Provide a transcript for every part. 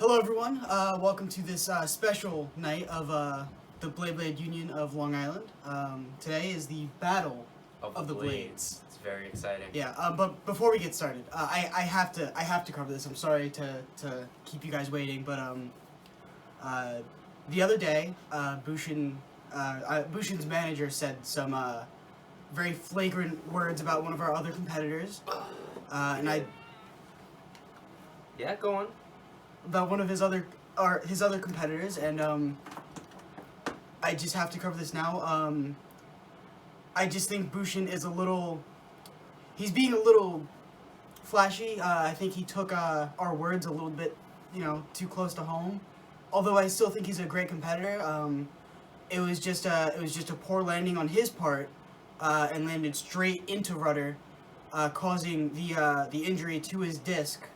Hello everyone, welcome to this special night of the Beyblade Union of Long Island. Today is the Battle of the Blades. It's very exciting. Yeah, but before we get started, I have to cover this. I'm sorry to keep you guys waiting, but the other day, Bushin's manager said some very flagrant words about one of our other competitors, and Yeah, go on. about one of his other competitors, and I just have to cover this now. I just think Bushin is he's being a little flashy. I think he took our words a little bit, too close to home. Although I still think he's a great competitor. It was just a poor landing on his part, and landed straight into Rudder, causing the injury to his disc.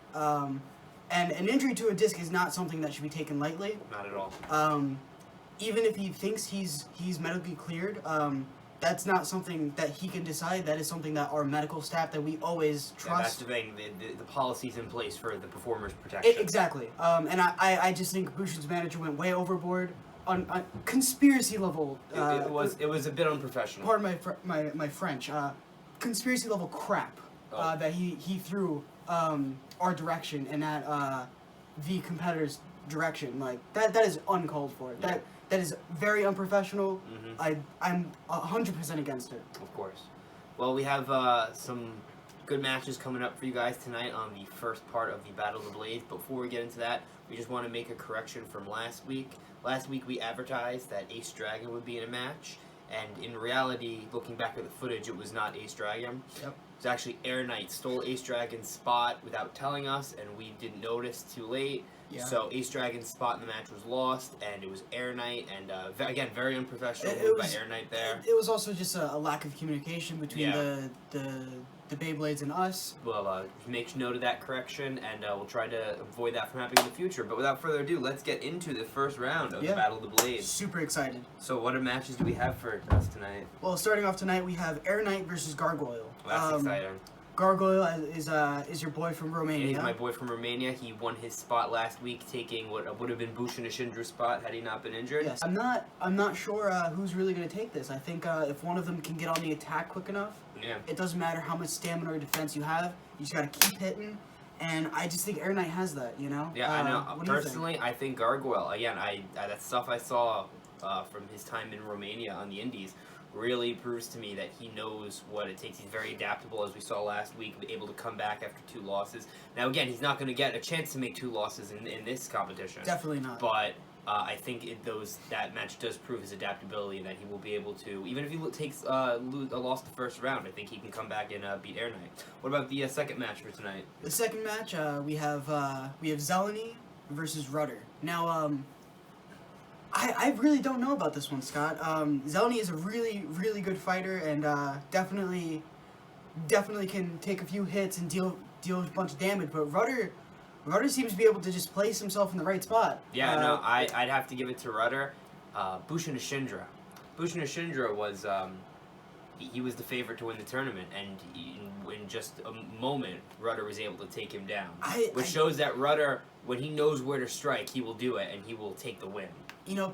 And an injury to a disc is not something that should be taken lightly. Not at all. Even if he thinks he's medically cleared, that's not something that he can decide. That is something that our medical staff that we always trust. Yeah, that's the thing. The policies in place for the performer's protection. Exactly. And I just think Bushin's manager went way overboard on conspiracy level. It was a bit unprofessional. Pardon my French. Conspiracy level crap that he threw our direction and at the competitor's direction. Like that is uncalled for. Yeah. That is very unprofessional. Mm-hmm. I'm 100% against it. Of course. Well, we have some good matches coming up for you guys tonight on the first part of the Battle of the Blades. Before we get into that, we just want to make a correction from last week. Last week we advertised that Ace Dragon would be in a match, and in reality, looking back at the footage, it was not Ace Dragon. Yep. It was actually Air Knight stole Ace Dragon's spot without telling us, and we didn't notice too late. Yeah. So Ace Dragon's spot in the match was lost, and it was Air Knight, and again, very unprofessional It move was- by Air Knight there. It was also just a lack of communication between Yeah. the Beyblades and us. We'll make note of that correction, and we'll try to avoid that from happening in the future. But without further ado, let's get into the first round of the Battle of the Blades. Super excited. So what matches do we have for us tonight? Well, starting off tonight, we have Air Knight versus Gargoyle. Well, that's exciting. Gargoyle is your boy from Romania. He's my boy from Romania. He won his spot last week, taking what would have been Bushin Ashindra's spot had he not been injured. Yes. I'm not sure who's really going to take this. I think if one of them can get on the attack quick enough, Yeah. it doesn't matter how much stamina or defense you have. You just got to keep hitting. And I just think Air Knight has that, Yeah, I know. What do you think? Personally, I think Gargoyle. Again, that stuff I saw from his time in Romania on the Indies really proves to me that he knows what it takes. He's very adaptable, as we saw last week, able to come back after 2 losses. Now, again, he's not going to get a chance to make 2 losses in this competition. Definitely not. But I think that match does prove his adaptability, and that he will be able to, even if he takes a loss the first round, I think he can come back and beat Air Knight. What about the second match for tonight? The second match, we have Zeleny versus Rudder. Now, I really don't know about this one, Scott. Zeleny is a really, really good fighter, and definitely can take a few hits and deal a bunch of damage. But Rudder seems to be able to just place himself in the right spot. Yeah, no, I'd have to give it to Rudder. Bushin Ashindra. Bushin Ashindra was he was the favorite to win the tournament, and in just a moment, Rudder was able to take him down. Which shows that Rudder, when he knows where to strike, he will do it, and he will take the win.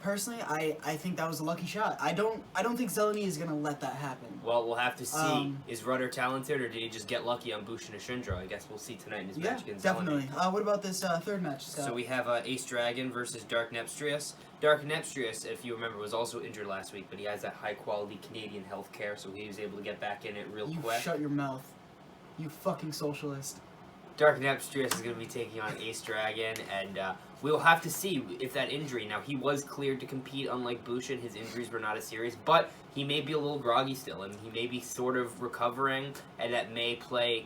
Personally, I think that was a lucky shot. I don't think Zeleny is gonna let that happen. Well, we'll have to see. Is Rudder talented, or did he just get lucky on Bushin Ashindra? I guess we'll see tonight in his match against definitely. Zeleny. What about this third match, Scott? So we have Ace Dragon versus Dark Nepstrius. Dark Nepstrius, if you remember, was also injured last week, but he has that high-quality Canadian healthcare, so he was able to get back in it real quick. You shut your mouth. You fucking socialist. Dark Nepstrius is going to be taking on Ace Dragon, and we'll have to see if that injury... Now, he was cleared to compete, unlike Bushin. His injuries were not as serious, but he may be a little groggy still, and he may be sort of recovering, and that may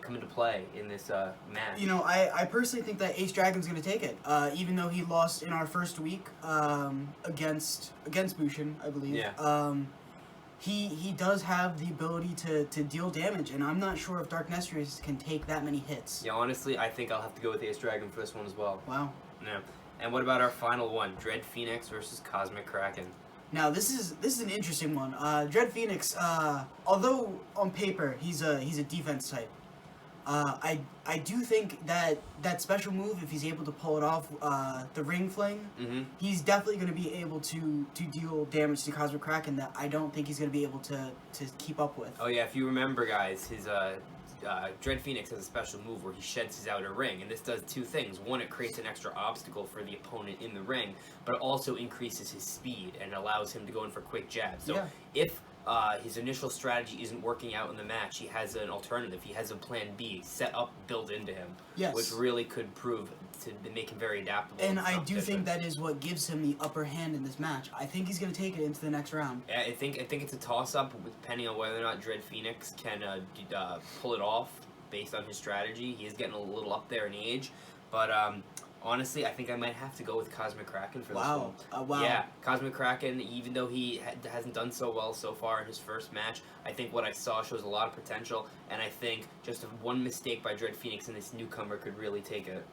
come into play in this match. I personally think that Ace Dragon's going to take it, even though he lost in our first week against Bushin, I believe. Yeah. He does have the ability to deal damage, and I'm not sure if Dark Nepstrius can take that many hits. Yeah, honestly, I think I'll have to go with Ace Dragon for this one as well. Wow. Yeah. And what about our final one? Dread Phoenix versus Cosmic Kraken. Now this is an interesting one. Dread Phoenix, although on paper he's a defense type, I do think that special move, if he's able to pull it off, the ring fling, he's definitely going to be able to deal damage to Cosmic Kraken that I don't think he's going to be able to keep up with. Oh yeah, if you remember, guys, his Dread Phoenix has a special move where he sheds his outer ring, and this does two things. One, it creates an extra obstacle for the opponent in the ring, but it also increases his speed and allows him to go in for quick jabs. So if his initial strategy isn't working out in the match, he has an alternative. He has a plan B set up, built into him, which really could prove to make him very adaptable. And I do think that is what gives him the upper hand in this match. I think he's going to take it into the next round. Yeah, I think it's a toss-up depending on whether or not Dread Phoenix can pull it off based on his strategy. He is getting a little up there in age, but honestly, I think I might have to go with Cosmic Kraken for this one. Wow. Yeah, Cosmic Kraken, even though he hasn't done so well so far in his first match, I think what I saw shows a lot of potential, and I think just one mistake by Dread Phoenix and this newcomer could really take it.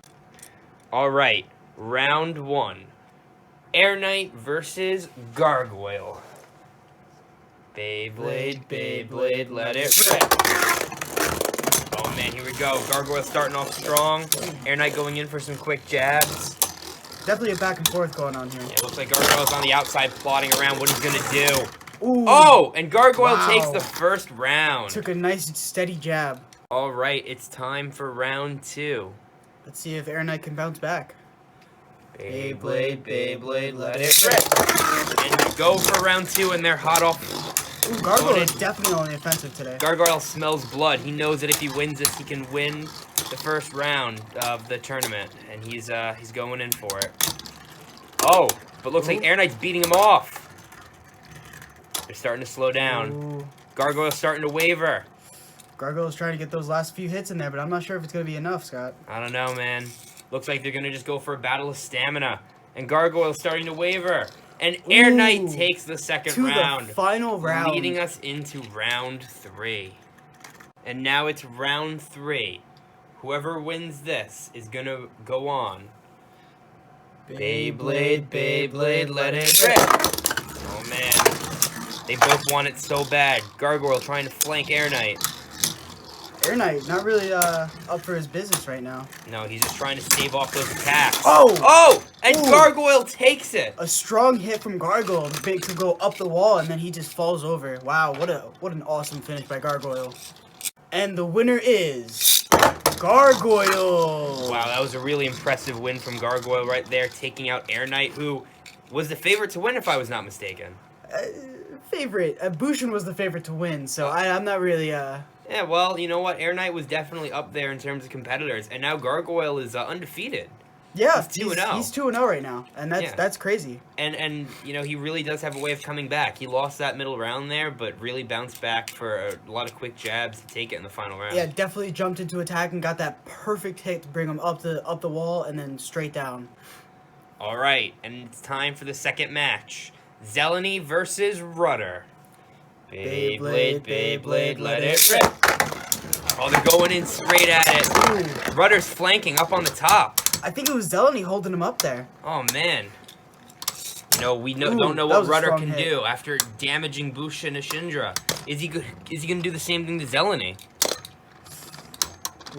All right, round one. Air Knight versus Gargoyle. Beyblade, Beyblade, let it rip. Oh man, here we go. Gargoyle starting off strong. Air Knight going in for some quick jabs. Definitely a back and forth going on here. Yeah, it looks like Gargoyle's on the outside plotting around what he's gonna do. Ooh. Oh, and Gargoyle takes the first round. Took a nice steady jab. All right, it's time for round two. Let's see if Air Knight can bounce back. Beyblade, Beyblade, let it rip. And we go for round two, and they're hot off. Ooh, Gargoyle is definitely on the offensive today. Gargoyle smells blood. He knows that if he wins this, he can win the first round of the tournament, and he's going in for it. Oh, but looks like Air Knight's beating him off. They're starting to slow down. Ooh. Gargoyle's starting to waver. Gargoyle's trying to get those last few hits in there, but I'm not sure if it's going to be enough, Scott. I don't know, man. Looks like they're going to just go for a battle of stamina. And Gargoyle's starting to waver. And Air Knight takes the second round. The final round. Leading us into round three. And now it's round three. Whoever wins this is going to go on. Beyblade, Beyblade, let it rip. Oh, man. They both want it so bad. Gargoyle trying to flank Air Knight. Air Knight, not really up for his business right now. No, he's just trying to stave off those attacks. Oh! Oh! And Gargoyle takes it! A strong hit from Gargoyle to go up the wall, and then he just falls over. Wow, what an awesome finish by Gargoyle. And the winner is Gargoyle! Wow, that was a really impressive win from Gargoyle right there, taking out Air Knight, who was the favorite to win, if I was not mistaken. Favorite. Bushin was the favorite to win, so I'm not really... Yeah, well, you know what? Air Knight was definitely up there in terms of competitors, and now Gargoyle is undefeated. Yeah, he's 2-0. He's 2-0 right now, and that's crazy. And you know, he really does have a way of coming back. He lost that middle round there, but really bounced back for a lot of quick jabs to take it in the final round. Yeah, definitely jumped into attack and got that perfect hit to bring him up the wall and then straight down. All right, and it's time for the second match. Zeleny versus Rudder. Beyblade, Beyblade, let it rip. Oh, they're going in straight at it. Ooh. Rudder's flanking up on the top. I think it was Zeleny holding him up there. Oh, man. You know, we don't know what Rudder can do after damaging Busha and Ashindra. Is he going to do the same thing to Zeleny?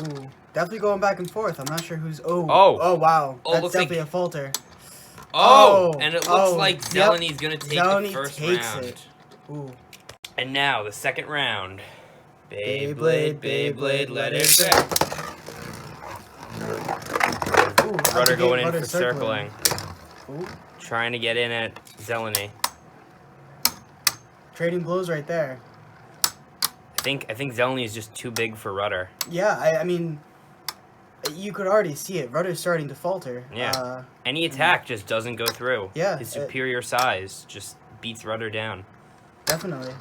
Ooh, definitely going back and forth. I'm not sure who's... Oh, wow. Oh, that's definitely a falter. And it looks like Zeleny's going to take the first round. It. Ooh. And now, the second round. Beyblade, Beyblade, let it rip. Rudder going in for circling. Trying to get in at Zeleny. Trading blows right there. I think Zeleny is just too big for Rudder. Yeah, I mean, you could already see it. Rudder's starting to falter. Yeah. Any attack just doesn't go through. Yeah. His superior size just beats Rudder down. Definitely.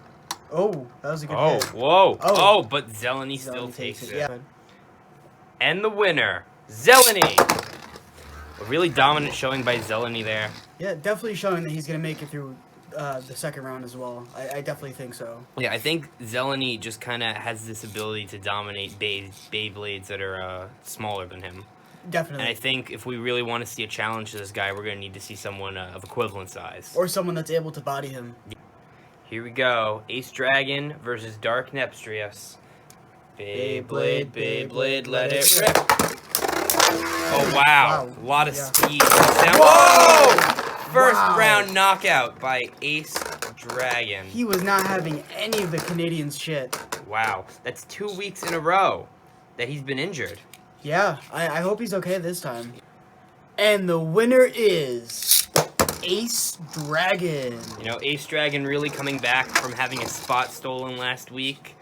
Oh, that was a good hit. Whoa. Oh, but Zeleny still takes it. Yeah. And the winner, Zeleny. A really dominant showing by Zeleny there. Yeah, definitely showing that he's going to make it through the second round as well. I definitely think so. Yeah, I think Zeleny just kind of has this ability to dominate Beyblades that are smaller than him. Definitely. And I think if we really want to see a challenge to this guy, we're going to need to see someone of equivalent size. Or someone that's able to body him. Here we go. Ace Dragon versus Dark Nepstrius. Beyblade, Beyblade, let it rip. Oh, wow. A lot of speed. Whoa! First round knockout by Ace Dragon. He was not having any of the Canadians' shit. Wow. That's 2 weeks in a row that he's been injured. Yeah, I hope he's okay this time. And the winner is Ace Dragon. You know, Ace Dragon really coming back from having a spot stolen last week.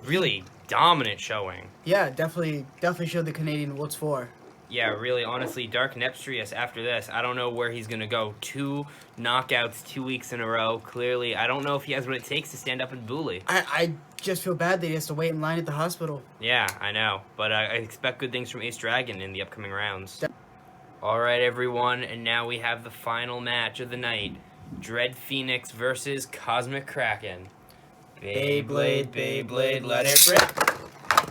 Really dominant showing. Yeah, definitely showed the Canadian what's for. Yeah, really, honestly, Dark Nepstrius after this, I don't know where he's going to go. 2 knockouts 2 weeks in a row. Clearly, I don't know if he has what it takes to stand up in BULI. I just feel bad that he has to wait in line at the hospital. Yeah, I know. But I expect good things from Ace Dragon in the upcoming rounds. All right, everyone, and now we have the final match of the night. Dread Phoenix versus Cosmic Kraken. Beyblade, Beyblade, let it rip.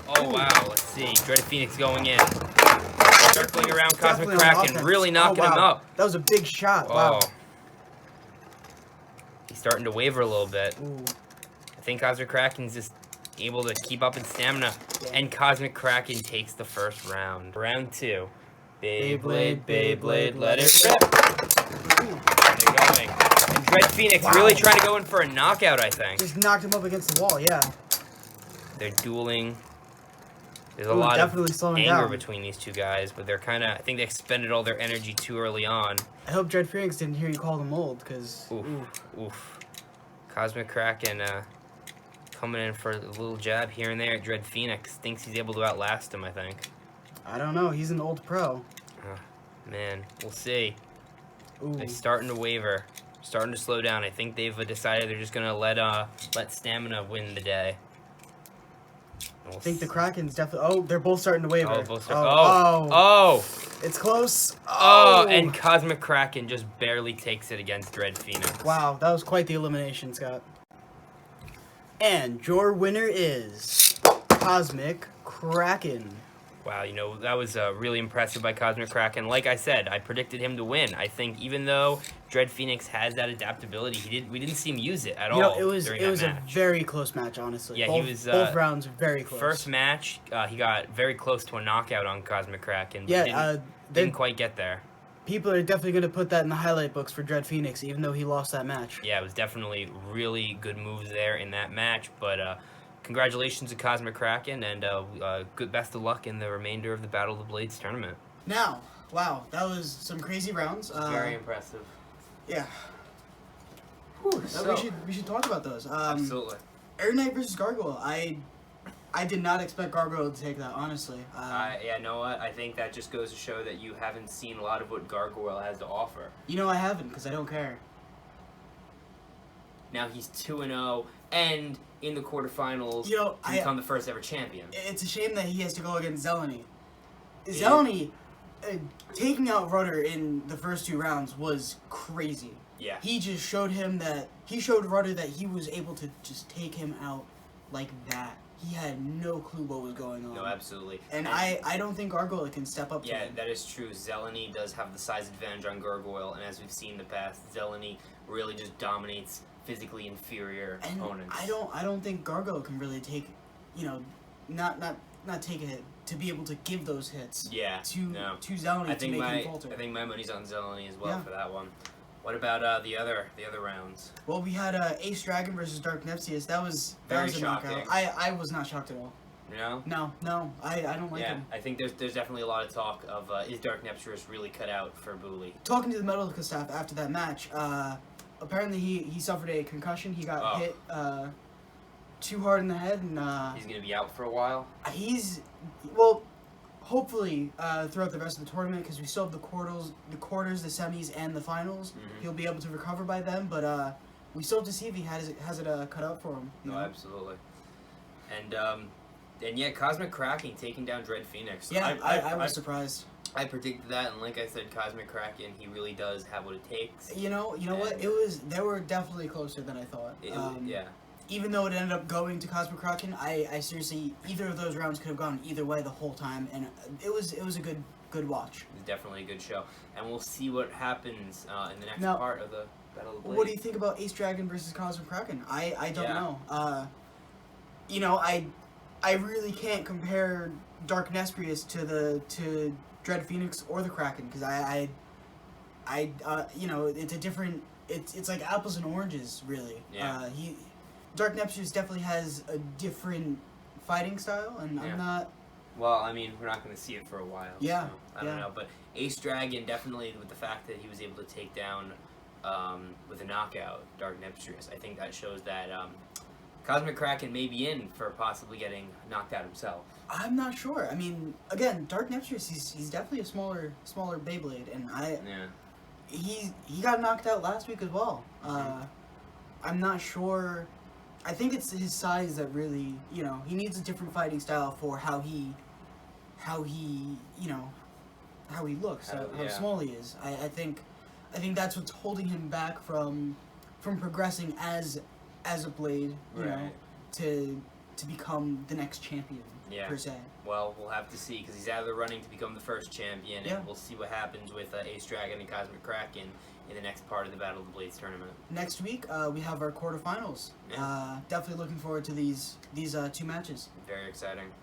Oh, wow, let's see. Dread Phoenix going in. Circling around Cosmic Kraken, really knocking him up. That was a big shot, wow. He's starting to waver a little bit. Ooh. I think Cosmic Kraken's just able to keep up its stamina. And Cosmic Kraken takes the first round. Round 2. Beyblade, Beyblade, let it rip. They're going. And Dread Phoenix really trying to go in for a knockout, I think. Just knocked him up against the wall, yeah. They're dueling. There's a lot of anger down between these two guys, but they're kind of, I think they expended all their energy too early on. I hope Dread Phoenix didn't hear you call him old, because... Oof. Cosmic Kraken coming in for a little jab here and there at Dread Phoenix. Thinks he's able to outlast him, I think. I don't know. He's an old pro. Man, we'll see. Ooh. They're starting to waver. Starting to slow down. I think they've decided they're just going to let stamina win the day. I think the Kraken's definitely... Oh, they're both starting to waver. Oh! It's close. And Cosmic Kraken just barely takes it against Dread Phoenix. Wow, that was quite the elimination, Scott. And your winner is Cosmic Kraken. Wow, you know, that was really impressive by Cosmic Kraken. Like I said, I predicted him to win. I think even though Dread Phoenix has that adaptability, we didn't see him use it at all. It was a very close match, honestly. Yeah, both rounds very close. First match, he got very close to a knockout on Cosmic Kraken. Yeah, didn't quite get there. People are definitely going to put that in the highlight books for Dread Phoenix, even though he lost that match. Yeah, it was definitely really good moves there in that match, but congratulations to Cosmic Kraken, and good best of luck in the remainder of the Battle of the Blades tournament. Now, wow, that was some crazy rounds. Very impressive. Yeah. We should talk about those. Absolutely. Air Knight versus Gargoyle. I did not expect Gargoyle to take that, honestly. Yeah, know what? I think that just goes to show that you haven't seen a lot of what Gargoyle has to offer. You know I haven't, because I don't care. Now he's 2-0, and in the quarterfinals, to become the first ever champion. It's a shame that he has to go against Zeleny. Zeleny, taking out Rudder in the first 2 rounds was crazy. Yeah. He just showed Rudder that he was able to just take him out like that. He had no clue what was going on. No, absolutely. And I don't think Gargoyle can step up to him. Yeah, that is true. Zeleny does have the size advantage on Gargoyle, and as we've seen in the past, Zeleny really just dominates physically inferior opponents. I don't think Gargoyle can really take, not take a hit, to be able to give those hits. Yeah. To Zeleny to make him falter. I think my money's on Zeleny as well for that one. What about the other rounds? Well, we had Ace Dragon versus Dark Nepsius. That was Very a shocking. knockout. I was not shocked at all. No? No, I don't like him. I think there's definitely a lot of talk of is Dark Nepsius really cut out for BULI? Talking to the medical staff after that match, apparently he suffered a concussion. He got hit too hard in the head, and he's gonna be out for a while. Hopefully throughout the rest of the tournament, because we still have the quarters, the semis, and the finals. Mm-hmm. He'll be able to recover by then, but we still have to see if he has it cut out for him. No, absolutely. And yeah, Cosmic Kraken taking down Dread Phoenix. Yeah, I was surprised. I predicted that, and like I said, Cosmic Kraken, he really does have what it takes. You know what? They were definitely closer than I thought. Yeah. Even though it ended up going to Cosmic Kraken, I seriously, either of those rounds could have gone either way the whole time, and it was a good watch. It was definitely a good show, and we'll see what happens in the next part of the Battle of the Blades. What do you think about Ace Dragon versus Cosmic Kraken? I don't know. you know, I really can't compare Dark Nesprius to Dread Phoenix or the Kraken because you know, it's a different. It's like apples and oranges, really. Yeah. Dark Nesprius definitely has a different fighting style, and Yeah. I'm not. Well, I mean, we're not going to see it for a while. Yeah, So I don't yeah. know, but Ace Dragon definitely with the fact that he was able to take down with a knockout Dark Nepstrius. I think that shows that Cosmic Kraken may be in for possibly getting knocked out himself. I'm not sure. I mean, again, Dark Nepstrius, he's definitely a smaller Beyblade, and Yeah. he got knocked out last week as well. I'm not sure. I think it's his size that really, you know, he needs a different fighting style for how he you know, how he looks, how Yeah. small he is. I think that's what's holding him back from progressing as a Blade, you know, Right. to become the next champion, Yeah. per se. Well, we'll have to see because he's out of the running to become the first champion, Yeah. and we'll see what happens with Ace Dragon and Cosmic Kraken in the next part of the Battle of the Blades tournament. Next week, we have our quarterfinals. Yeah. Definitely looking forward to these two matches. Very exciting.